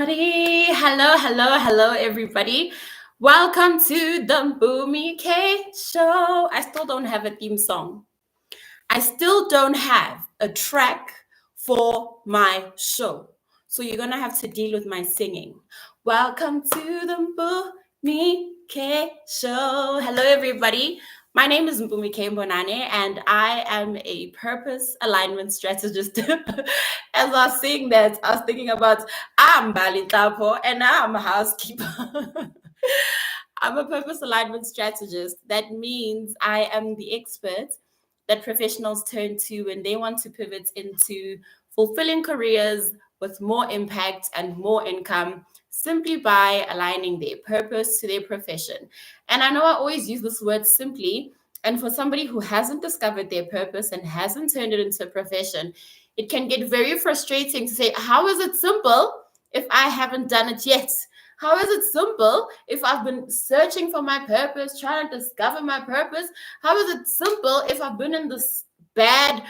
Hello, everybody. Welcome to the Mpumi show. I still don't have a theme song. I still don't have a track for my show. So you're going to have to deal with my singing. Welcome to the Mpumi show. Hello, everybody. My name is Mbonane, and I am a purpose alignment strategist. As I was saying that, I was thinking about I'm Bali Tapo and I'm a housekeeper. I'm a purpose alignment strategist. That means I am the expert that professionals turn to when they want to pivot into fulfilling careers with more impact and more income simply by aligning their purpose to their profession. And I know I always use this word simply. And for somebody who hasn't discovered their purpose and hasn't turned it into a profession, it can get very frustrating to say, how is it simple if I haven't done it yet? How is it simple if I've been searching for my purpose, trying to discover my purpose? How is it simple if I've been in this bad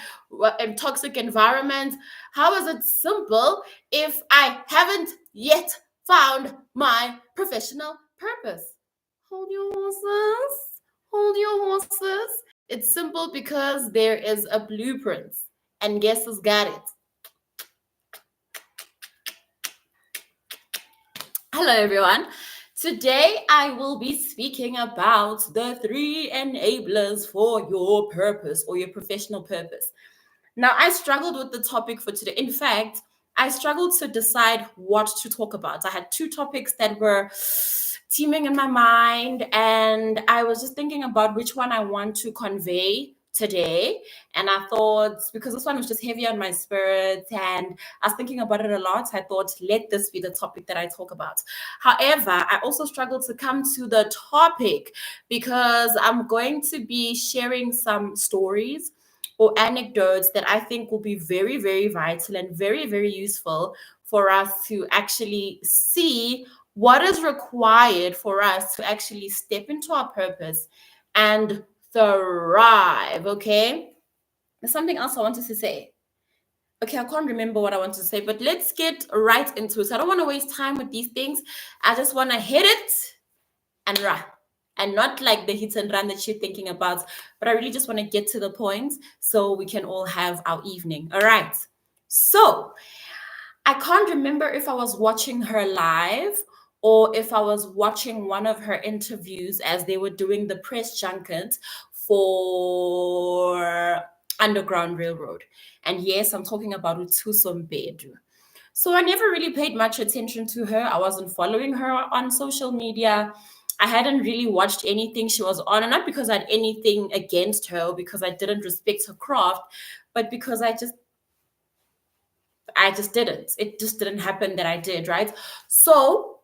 and toxic environment? How is it simple if I haven't yet found my professional purpose? Hold your horses. Hold your horses. It's simple because there is a blueprint. And guess who's got it? Hello, everyone. Today, I will be speaking about the 3 enablers for your purpose or your professional purpose. Now, I struggled with the topic for today. In fact, I struggled to decide what to talk about. I had 2 topics that were teeming in my mind, and I was just thinking about which one I want to convey today. And I thought, because this one was just heavy on my spirit and I was thinking about it a lot, I thought, let this be the topic that I talk about. However, I also struggled to come to the topic because I'm going to be sharing some stories or anecdotes that I think will be very, very vital and very, very useful for us to actually see what is required for us to actually step into our purpose and thrive. Okay, there's something else I wanted to say. Okay, I can't remember what I want to say, but let's get right into it. So I don't want to waste time with these things. I just want to hit it and run. And not like the hit and run that you're thinking about, but I really just want to get to the point so we can all have our evening. All right. So I can't remember if I was watching her live or if I was watching one of her interviews as they were doing the press junket for Underground Railroad. And yes, I'm talking about Utuso Mbedu. So I never really paid much attention to her. I wasn't following her on social media. I hadn't really watched anything she was on, and not because I had anything against her or because I didn't respect her craft, but because I just didn't. It just didn't happen that I did, right? So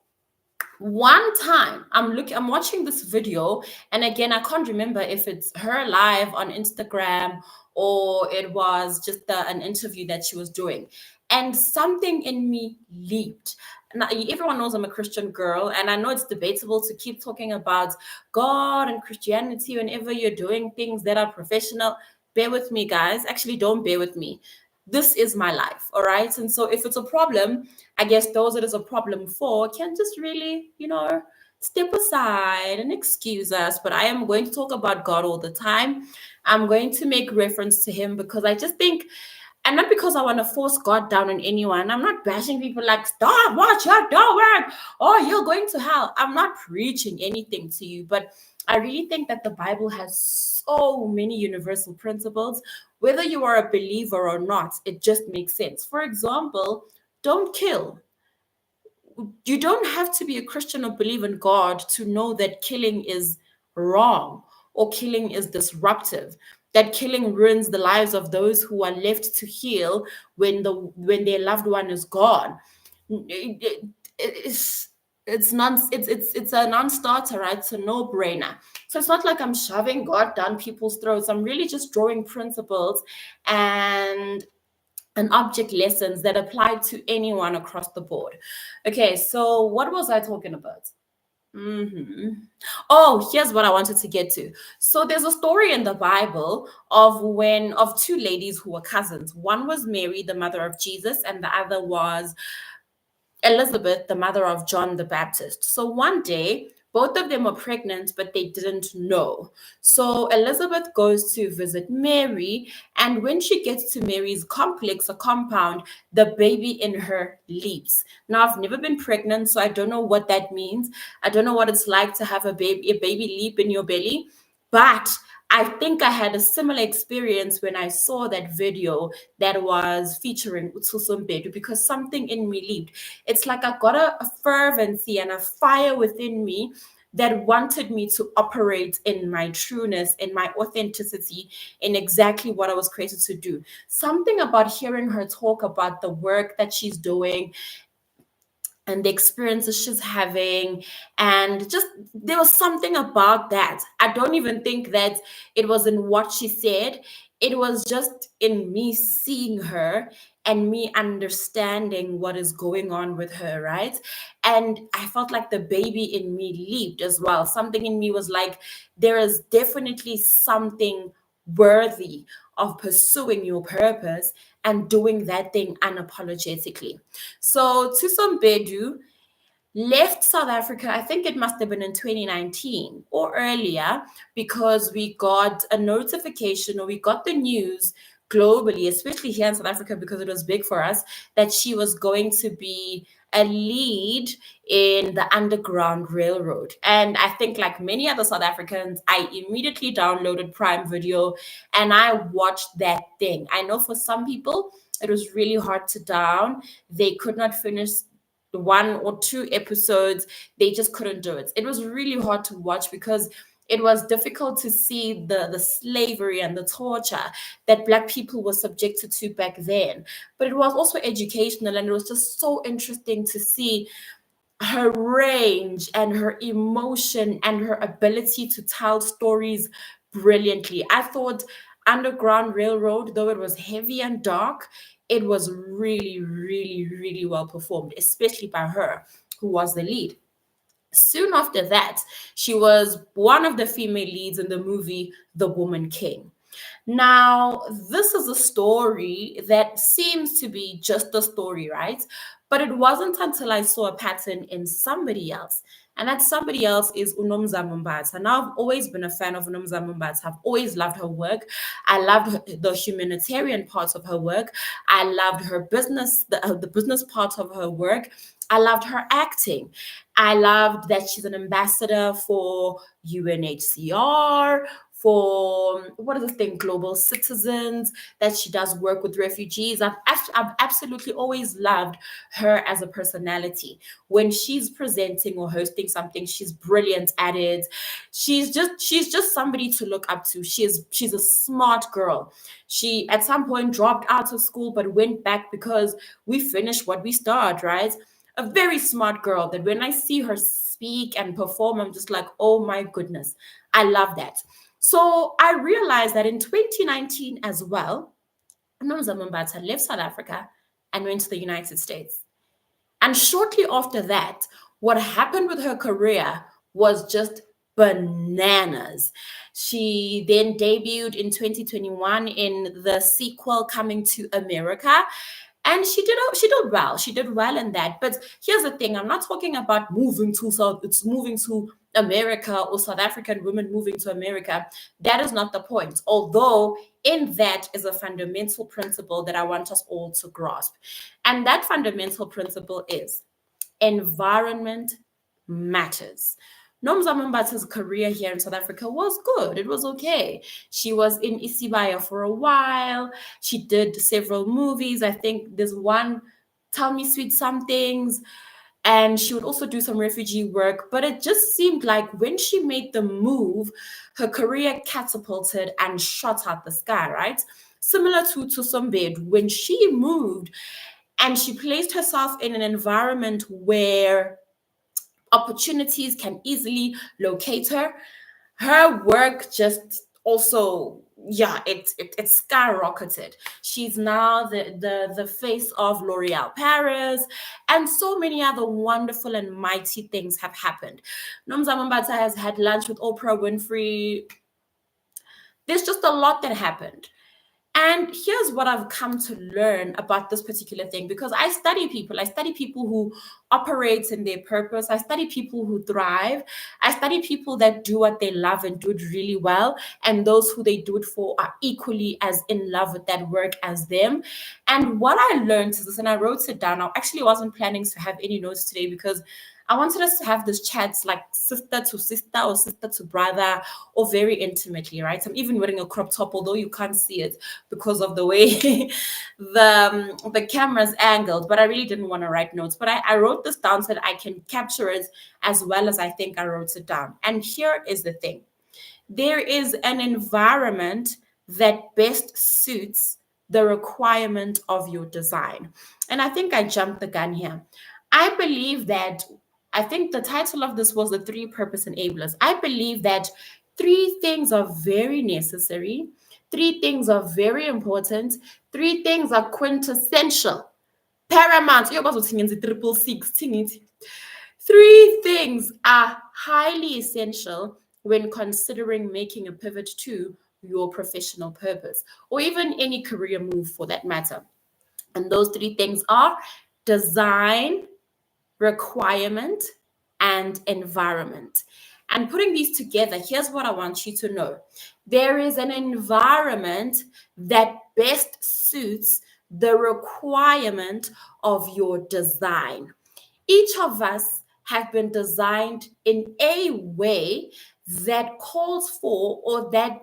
one time I'm watching this video, and again, I can't remember if it's her live on Instagram or it was just an interview that she was doing, and something in me leaped. Now, everyone knows I'm a Christian girl, and I know it's debatable to keep talking about God and Christianity whenever you're doing things that are professional. Bear with me, guys. Actually, don't bear with me. This is my life, all right? And so if it's a problem, I guess those it is a problem for can just really, step aside and excuse us. But I am going to talk about God all the time. I'm going to make reference to him because I just think, and not because I want to force God down on anyone. I'm not bashing people like, stop what you're doing, or you're going to hell. I'm not preaching anything to you, but I really think that the Bible has so many universal principles. Whether you are a believer or not, it just makes sense. For example, don't kill. You don't have to be a Christian or believe in God to know that killing is wrong or killing is disruptive, that killing ruins the lives of those who are left to heal when their loved one is gone. It's it's a non-starter, right? It's a no-brainer. So it's not like I'm shoving God down people's throats. I'm really just drawing principles and object lessons that apply to anyone across the board. Okay, so what was I talking about? Oh, here's what I wanted to get to. So there's a story in the Bible of 2 ladies who were cousins. One was Mary, the mother of Jesus, and the other was Elizabeth, the mother of John the Baptist. So one day, both of them were pregnant, but they didn't know. So Elizabeth goes to visit Mary, and when she gets to Mary's complex or compound, the baby in her leaps. Now, I've never been pregnant, so I don't know what that means. I don't know what it's like to have a baby leap in your belly, but I think I had a similar experience when I saw that video that was featuring Utsusumbedu, because something in me leaped. It's like I got a fervency and a fire within me that wanted me to operate in my trueness, in my authenticity, in exactly what I was created to do. Something about hearing her talk about the work that she's doing and the experiences she's having, and just there was something about that. I don't even think that it was in what she said, it was just in me seeing her and me understanding what is going on with her, right? And I felt like the baby in me leaped as well. Something in me was like, there is definitely something worthy of pursuing your purpose and doing that thing unapologetically. So Tusom Bedu left South Africa, I think it must have been in 2019 or earlier, because we got a notification, or we got the news globally, especially here in South Africa, because it was big for us, that she was going to be a lead in the Underground Railroad. And I think, like many other South Africans, I immediately downloaded Prime Video and I watched that thing. I know for some people, it was really hard to down. They could not finish one or two episodes. They just couldn't do it. It was really hard to watch because it was difficult to see the slavery and the torture that Black people were subjected to back then. But it was also educational, and it was just so interesting to see her range and her emotion and her ability to tell stories brilliantly. I thought Underground Railroad, though it was heavy and dark, it was really, really, really well performed, especially by her, who was the lead. Soon after that, she was one of the female leads in the movie The Woman King. Now, this is a story that seems to be just a story, right? But it wasn't until I saw a pattern in somebody else. And that somebody else is Unomzamo Mbatha. Now, I've always been a fan of Unomzamo Mbatha. I've always loved her work. I loved the humanitarian parts of her work. I loved her business, the business part of her work. I loved her acting. I loved that she's an ambassador for UNHCR, for what is the thing, global citizens, that she does work with refugees. I've absolutely always loved her as a personality. When she's presenting or hosting something, she's brilliant at it. She's just somebody to look up to. She's a smart girl. She at some point dropped out of school but went back because we finished what we started, right? A very smart girl that when I see her speak and perform, I'm just like, oh my goodness, I love that. So I realized that in 2019 as well, Nomzamo Mbatha left South Africa and went to the United States. And shortly after that, what happened with her career was just bananas. She then debuted in 2021 in the sequel Coming to America. And she did well. She did well in that. But here's the thing: I'm not talking about moving to South. It's moving to America or South African women moving to America. That is not the point. Although in that is a fundamental principle that I want us all to grasp, and that fundamental principle is environment matters. Nomzamo Mbatha's career here in South Africa was good. It was okay. She was in Isibaya for a while. She did several movies. I think there's one, Tell Me Sweet Somethings, and she would also do some refugee work. But it just seemed like when she made the move, her career catapulted and shot out the sky, right? Similar to Tusombed, when she moved and she placed herself in an environment where opportunities can easily locate her. Her work just also, yeah, it skyrocketed. She's now the face of L'Oreal Paris, and so many other wonderful and mighty things have happened. Nomzamo Mbatha has had lunch with Oprah Winfrey. There's just a lot that happened. And here's what I've come to learn about this particular thing, because I study people. I study people who operate in their purpose. I study people who thrive. I study people that do what they love and do it really well. And those who they do it for are equally as in love with that work as them. And what I learned is this, and I wrote it down. I actually wasn't planning to have any notes today because I wanted us to have this chats like sister to sister or sister to brother or very intimately, right? I'm even wearing a crop top, although you can't see it because of the way the camera's angled. But I really didn't want to write notes. But I wrote this down so that I can capture it as well as I think I wrote it down. And here is the thing. There is an environment that best suits the requirement of your design. And I think I jumped the gun here. I believe that, I think the title of this was the 3 purpose enablers. I believe that 3 things are very necessary, 3 things are very important, 3 things are quintessential, paramount. Triple six, 3 things are highly essential when considering making a pivot to your professional purpose or even any career move for that matter. And those 3 things are design, requirement, and environment. And putting these together, here's what I want you to know. There is an environment that best suits the requirement of your design. Each of us have been designed in a way that calls for or that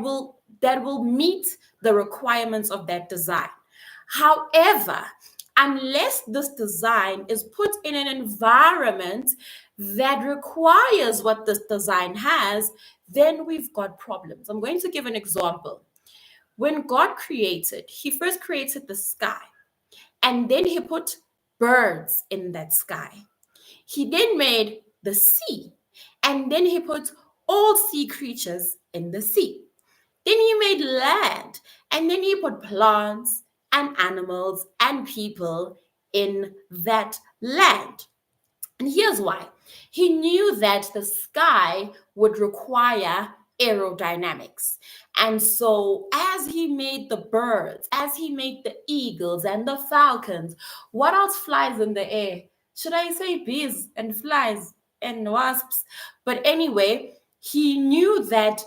will meet the requirements of that design. However, unless this design is put in an environment that requires what this design has, then we've got problems. I'm going to give an example. When God created, he first created the sky, and then he put birds in that sky. He then made the sea, and then he put all sea creatures in the sea. Then he made land, and then he put plants and animals and people in that land. And here's why. He knew that the sky would require aerodynamics. And so, as he made the birds, as he made the eagles and the falcons, what else flies in the air? Should I say bees and flies and wasps? But anyway, he knew that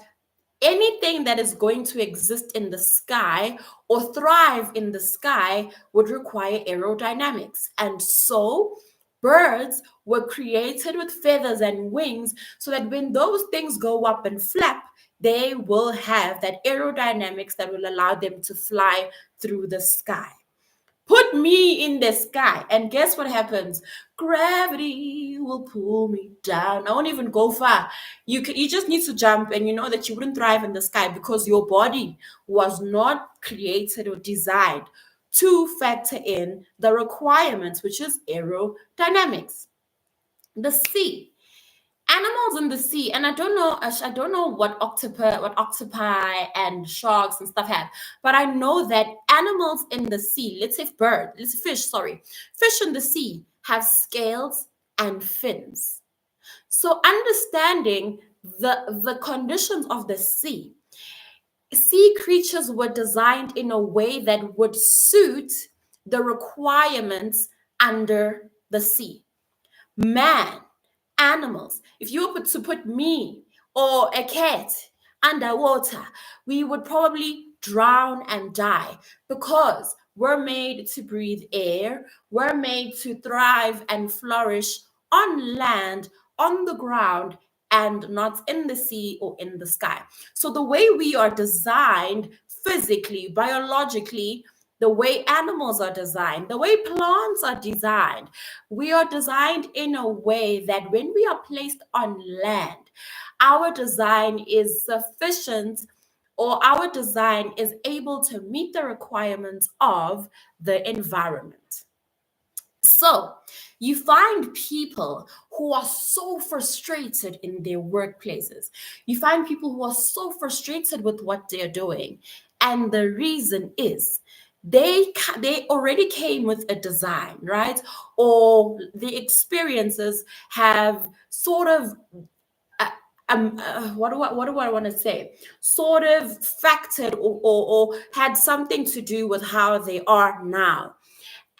anything that is going to exist in the sky or thrive in the sky would require aerodynamics. And so birds were created with feathers and wings so that when those things go up and flap, they will have that aerodynamics that will allow them to fly through the sky. Put me in the sky, and guess what happens? Gravity will pull me down. I won't even go far. You just need to jump, and you know that you wouldn't thrive in the sky because your body was not created or designed to factor in the requirements, which is aerodynamics. The sea. Animals in the sea, and I don't know what octopi and sharks and stuff have, but I know that animals in the sea, let's say fish in the sea have scales and fins. So understanding the conditions of the sea creatures were designed in a way that would suit the requirements under the sea. Man, animals. If you were to put me or a cat underwater, we would probably drown and die because we're made to breathe air. We're made to thrive and flourish on land, on the ground, and not in the sea or in the sky. So the way we are designed physically, biologically, the way animals are designed, the way plants are designed, we are designed in a way that when we are placed on land, our design is sufficient, or our design is able to meet the requirements of the environment. So you find people who are so frustrated in their workplaces. You find people who are so frustrated with what they're doing. And the reason is they already came with a design, right? Or the experiences have sort of what do I want to say? Sort of factored or had something to do with how they are now.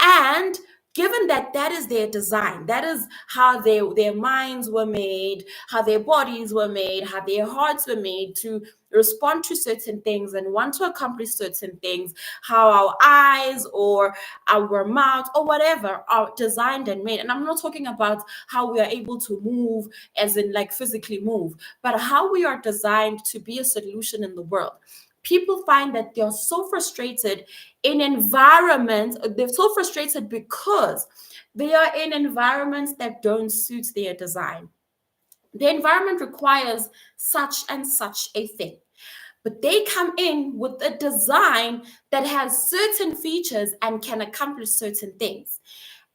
And given that that is their design, that is how their minds were made, how their bodies were made, how their hearts were made to respond to certain things and want to accomplish certain things, how our eyes or our mouth or whatever are designed and made. And I'm not talking about how we are able to move, as in like physically move, but how we are designed to be a solution in the world. People find that they're so frustrated in environments, they're so frustrated because they are in environments that don't suit their design. The environment requires such and such a thing, but they come in with a design that has certain features and can accomplish certain things.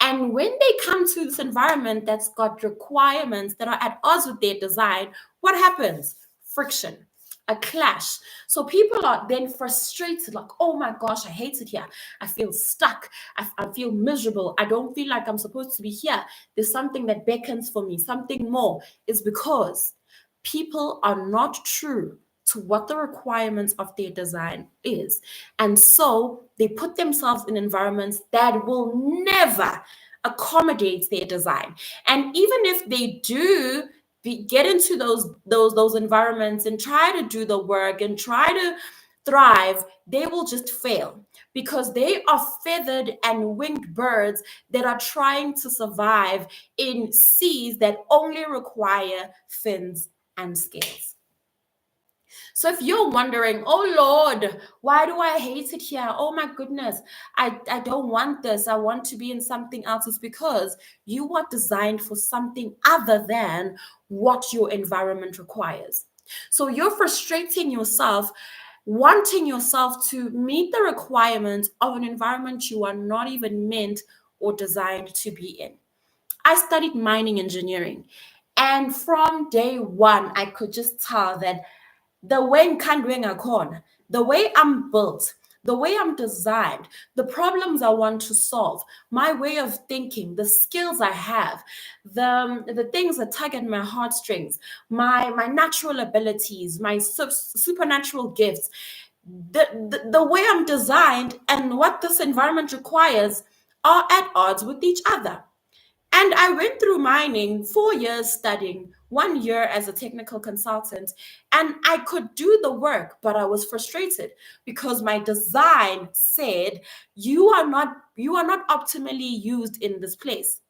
And when they come to this environment that's got requirements that are at odds with their design, what happens? Friction, a clash. So people are then frustrated, like, oh my gosh, I hate it here. I feel stuck. I feel miserable. I don't feel like I'm supposed to be here. There's something that beckons for me, something more. Is because people are not true to what the requirements of their design is. And so they put themselves in environments that will never accommodate their design. And even if they do get into those environments and try to do the work and try to thrive, they will just fail because they are feathered and winged birds that are trying to survive in seas that only require fins and scales. So if you're wondering, oh Lord, why do I hate it here? Oh my goodness, I don't want this. I want to be in something else. It's because you are designed for something other than what your environment requires. So you're frustrating yourself, wanting yourself to meet the requirements of an environment you are not even meant or designed to be in. I studied mining engineering, and from day one, I could just tell that the way the way I'm built, the way I'm designed, the problems I want to solve, my way of thinking, the skills I have, the things that tug at my heartstrings, my natural abilities, my supernatural gifts, the way I'm designed and what this environment requires are at odds with each other. And I went through mining, 4 years studying, 1 year as a technical consultant, and I could do the work, but I was frustrated because my design said you are not optimally used in this place.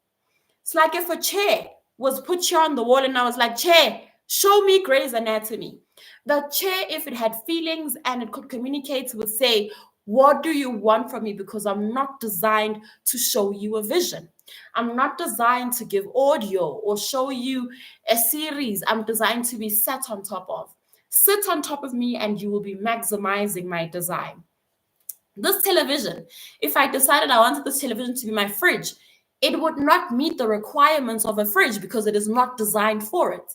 It's like if a chair was put here on the wall and I was like, chair, show me Grey's Anatomy. The chair, if it had feelings and it could communicate, would say, what do you want from me? Because I'm not designed to show you a vision. I'm not designed to give audio or show you a series. I'm designed to be sat on top of. Sit on top of me and you will be maximizing my design. This television, if I decided I wanted this television to be my fridge, it would not meet the requirements of a fridge because it is not designed for it.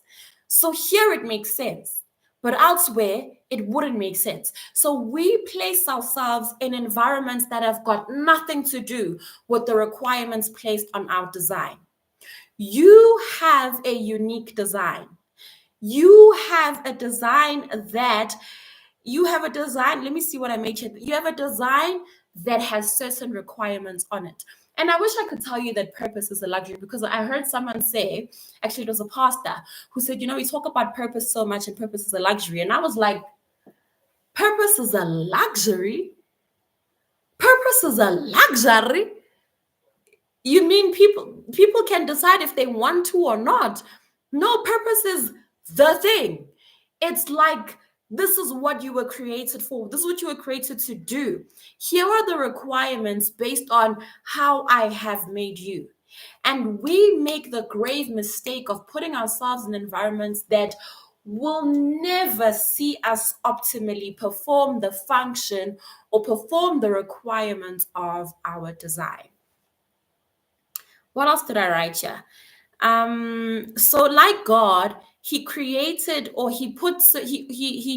So here it makes sense, but elsewhere it wouldn't make sense. So we place ourselves in environments that have got nothing to do with the requirements placed on our design. You have a unique design. You have a design that let me see what I made here. You have a design that has certain requirements on it. And I wish I could tell you that purpose is a luxury, because I heard someone say, actually, it was a pastor who said, we talk about purpose so much and purpose is a luxury. And I was like, purpose is a luxury? Purpose is a luxury? You mean people can decide if they want to or not? No, purpose is the thing. It's like, this is what you were created for. This is what you were created to do. Here are the requirements based on how I have made you. And we make the grave mistake of putting ourselves in environments that will never see us optimally perform the function or perform the requirements of our design. What else did I write here? So like God, he created, or he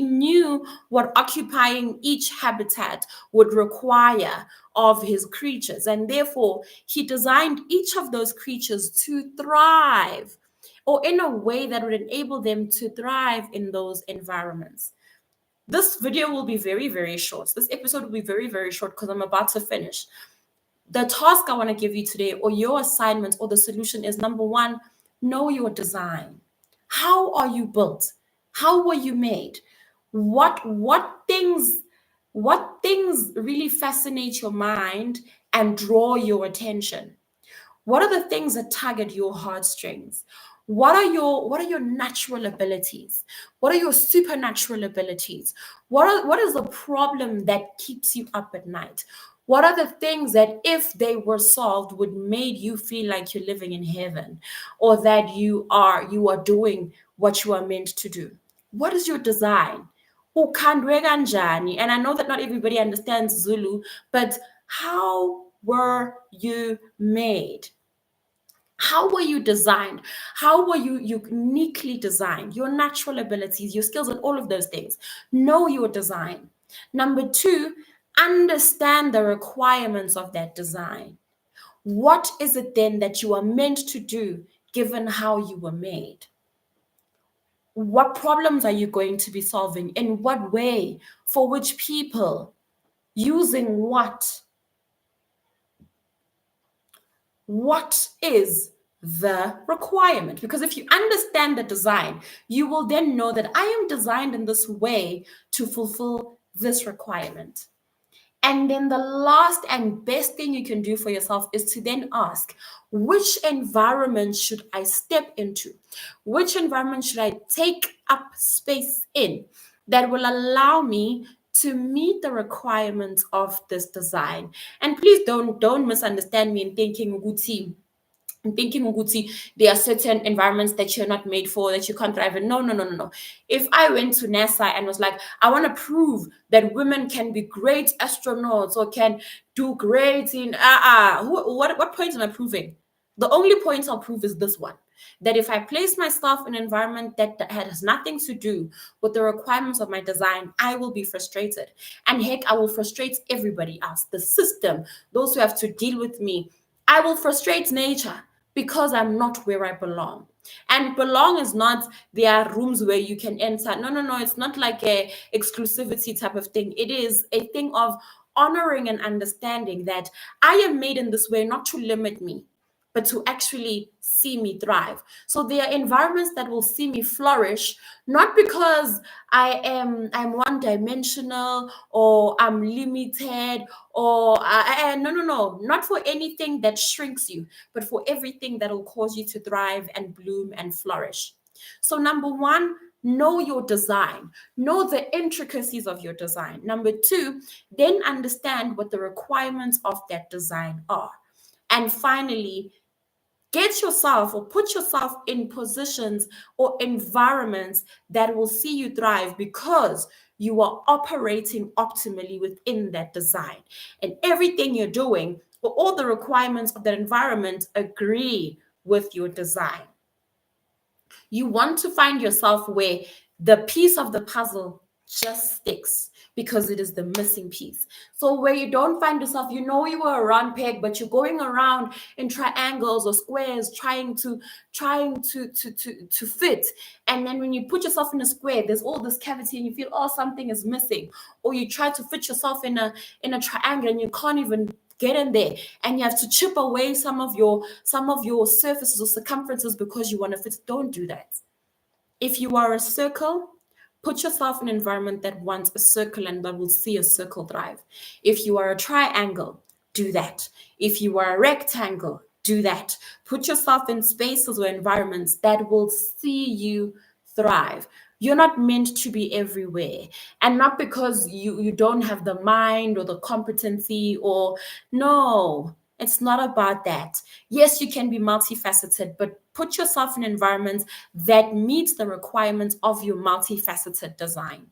knew what occupying each habitat would require of his creatures, and therefore he designed each of those creatures to thrive or in a way that would enable them to thrive in those environments. This video will be very, very short. This episode will be very, very short because I'm about to finish. The task I want to give you today, or your assignment, or the solution is: number one, know your design. How are you built? How were you made? What things really fascinate your mind and draw your attention? What are the things that target your heartstrings? What are your natural abilities? What are your supernatural abilities? What is the problem that keeps you up at night? What are the things that, if they were solved, would make you feel like you're living in heaven, or that you are doing what you are meant to do? What is your design? Ukhandwe kanjani? And I know that not everybody understands Zulu, but how were you made? How were you designed? How were you uniquely designed? Your natural abilities, your skills, and all of those things. Know your design. Number two, understand the requirements of that design. What is it then that you are meant to do given how you were made? What problems are you going to be solving? In what way? For which people? Using what? What is the requirement? Because if you understand the design, you will then know that I am designed in this way to fulfill this requirement. And then the last and best thing you can do for yourself is to then ask, which environment should I step into? Which environment should I take up space in that will allow me to meet the requirements of this design? And please don't misunderstand me in thinking there are certain environments that you're not made for, that you can't thrive in. No, no, no, no, no. If I went to NASA and was like, I want to prove that women can be great astronauts or can do great in what point am I proving? The only point I'll prove is this one: that if I place myself in an environment that has nothing to do with the requirements of my design, I will be frustrated. And heck, I will frustrate everybody else, the system, those who have to deal with me. I will frustrate nature because I'm not where I belong. And belong is not there are rooms where you can enter. No, no, no. It's not like a exclusivity type of thing. It is a thing of honoring and understanding that I am made in this way not to limit me, but to actually see me thrive. So there are environments that will see me flourish, not because I'm one dimensional or I'm limited or no, no, no, not for anything that shrinks you, but for everything that will cause you to thrive and bloom and flourish. So number one, know your design, know the intricacies of your design. Number two, then understand what the requirements of that design are. And finally, get yourself or put yourself in positions or environments that will see you thrive because you are operating optimally within that design. And everything you're doing, or all the requirements of that environment, agree with your design. You want to find yourself where the piece of the puzzle just sticks because it is the missing piece. So where you don't find yourself, you know you were a round peg, but you're going around in triangles or squares trying to fit. And then when you put yourself in a square, there's all this cavity and you feel, oh, something is missing. Or you try to fit yourself in a triangle and you can't even get in there, and you have to chip away some of your surfaces or circumferences because you want to fit. Don't do that. If you are a circle, put yourself in an environment that wants a circle and that will see a circle thrive. If you are a triangle, do that. If you are a rectangle, do that. Put yourself in spaces or environments that will see you thrive. You're not meant to be everywhere. And not because you don't have the mind or the competency or no, it's not about that. Yes, you can be multifaceted, but put yourself in environments that meets the requirements of your multifaceted design.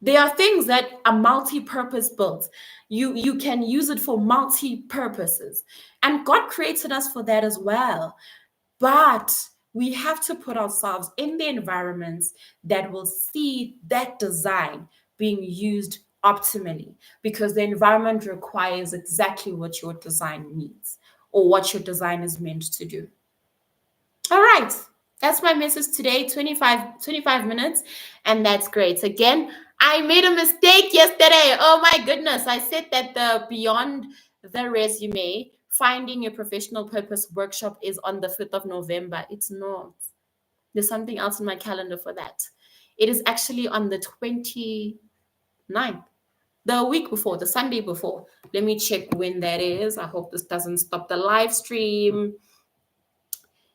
There are things that are multi-purpose built. You can use it for multi-purposes. And God created us for that as well. But we have to put ourselves in the environments that will see that design being used optimally, because the environment requires exactly what your design needs or what your design is meant to do. All right. That's my message today, 25 minutes. And that's great. Again, I made a mistake yesterday. Oh my goodness. I said that the Beyond the Resume Finding Your Professional Purpose workshop is on the 5th of November. It's not. There's something else in my calendar for that. It is actually on the 29th, the week before, the Sunday before. Let me check when that is. I hope this doesn't stop the live stream.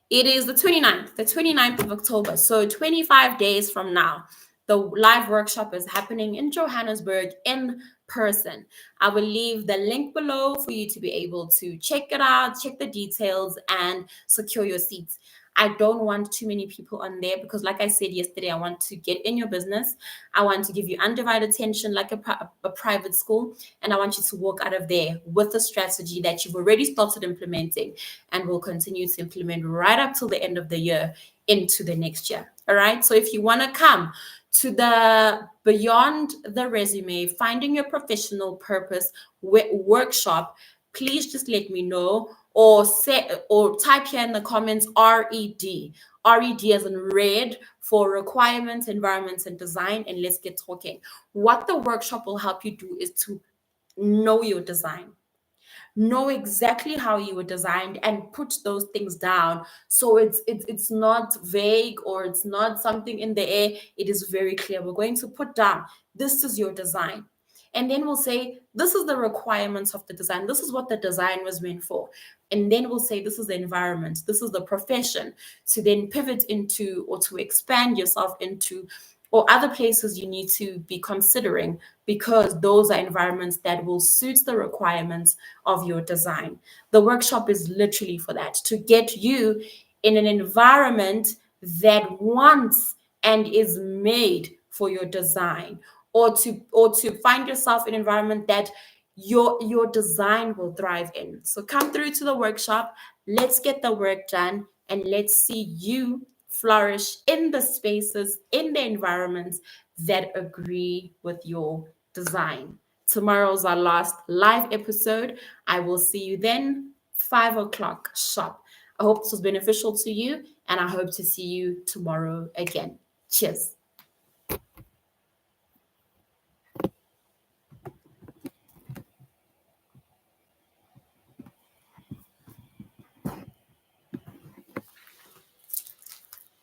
It is the 29th of October. So 25 days from now, the live workshop is happening in Johannesburg in person. I will leave the link below for you to be able to check it out, check the details, and secure your seats. I don't want too many people on there because, like I said yesterday, I want to get in your business. I want to give you undivided attention like a private school. And I want you to walk out of there with a strategy that you've already started implementing and will continue to implement right up till the end of the year into the next year. All right. So if you want to come to the Beyond the Resume, Finding Your Professional Purpose workshop, please just let me know or say or type here in the comments RED as in red for requirements, environments, and design, and let's get talking. What the workshop will help you do is to know your design, know exactly how you were designed, and put those things down so it's not vague or it's not something in the air. It is very clear. We're going to put down, this is your design, and then we'll say this is the requirements of the design, this is what the design was meant for, and then we'll say this is the environment, this is the profession to then pivot into or to expand yourself into, or other places you need to be considering, because those are environments that will suit the requirements of your design. The workshop is literally for that, to get you in an environment that wants and is made for your design, or to find yourself in an environment that your design will thrive in. So come through to the workshop, let's get the work done, and let's see you flourish in the spaces, in the environments that agree with your design. Tomorrow's our last live episode. I will see you then, 5 o'clock sharp. I hope this was beneficial to you, and I hope to see you tomorrow again. Cheers.